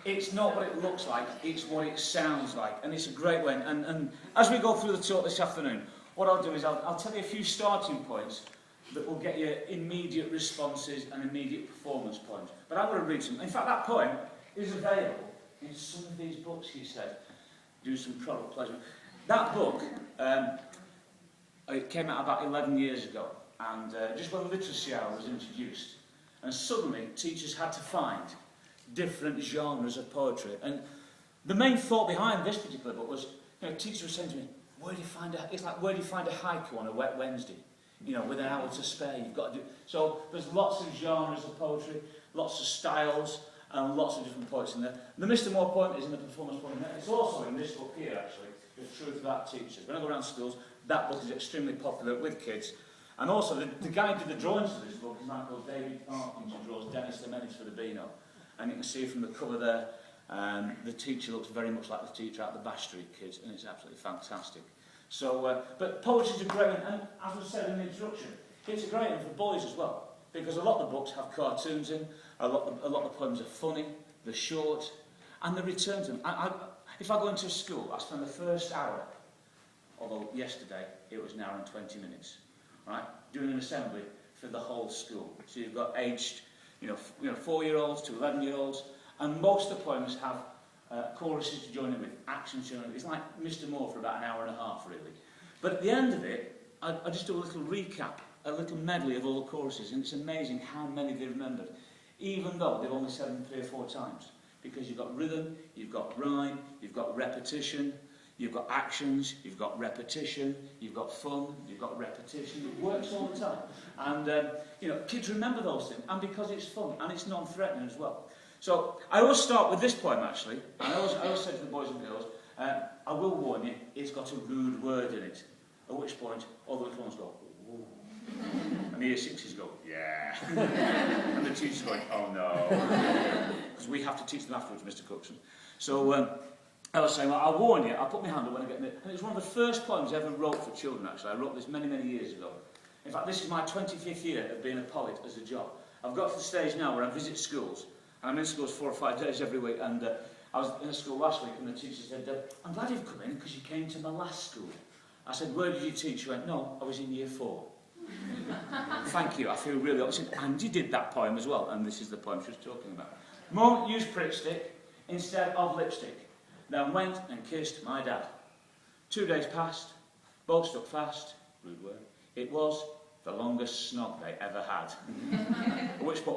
it's not what it looks like, it's what it sounds like, and it's a great way. And as we go through the talk this afternoon, what I'll do is I'll tell you a few starting points that will get you immediate responses and immediate performance points. But I'm going to read some. In fact, that poem is available in some of these books, he said. Do some product placement. That book, it came out about 11 years ago, and just when literacy hour was introduced, and suddenly teachers had to find different genres of poetry. And the main thought behind this particular book was, teachers were saying to me, where do you find a haiku on a wet Wednesday? With an hour to spare, you've got to do. So there's lots of genres of poetry, lots of styles, and lots of different poets in there. The Mr. Moore poem is in the performance poem. It's also in this book here, actually, The Truth About Teachers. When I go around schools, that book is extremely popular with kids. And also, the guy who did the drawings for this book is a man called David Parkins, who draws Dennis the Menace for the Beano. And you can see from the cover there, the teacher looks very much like the teacher out the Bash Street Kids, and it's absolutely fantastic. So, but poetry is a great one, and as I said in the introduction, it's a great one for boys as well, because a lot of the books have cartoons in, a lot of the poems are funny, they're short, and they return to them. If I go into a school, I spend the first hour, although yesterday it was an hour and 20 minutes, right, doing an assembly for the whole school. So you've got aged, 4-year-olds to 11-year-olds, and most of the poems have choruses to join in with, actions to join in with. It's like Mr. Moore for about an hour and a half, really. But at the end of it, I just do a little recap, a little medley of all the choruses, and it's amazing how many they remembered, even though they've only said them 3 or 4 times. Because you've got rhythm, you've got rhyme, you've got repetition, you've got actions, you've got repetition, you've got fun, you've got repetition. It works all the time. And, kids remember those things, and because it's fun, and it's non-threatening as well. So I always start with this poem, actually. I always say to the boys and girls, I will warn you, it's got a rude word in it. At which point, all the little ones go, ooh. And the year 6s go, yeah. And the teacher's going, oh no. Because we have to teach them afterwards, Mr. Cookson. So I was saying, well, I'll warn you, I'll put my hand up when I get in it. And it's one of the first poems I ever wrote for children, actually. I wrote this many, many years ago. In fact, this is my 25th year of being a poet as a job. I've got to the stage now where I visit schools. And I'm in schools 4 or 5 days every week. And I was in a school last week, and the teacher said, I'm glad you've come in because you came to my last school. I said, where did you teach? She went, no, I was in year 4. Thank you, I feel really upset. And you did that poem as well, and this is the poem she was talking about. Mum used Prickstick instead of lipstick, then went and kissed my dad. 2 days passed, both stuck fast, rude word. It was the longest snog they ever had. At which point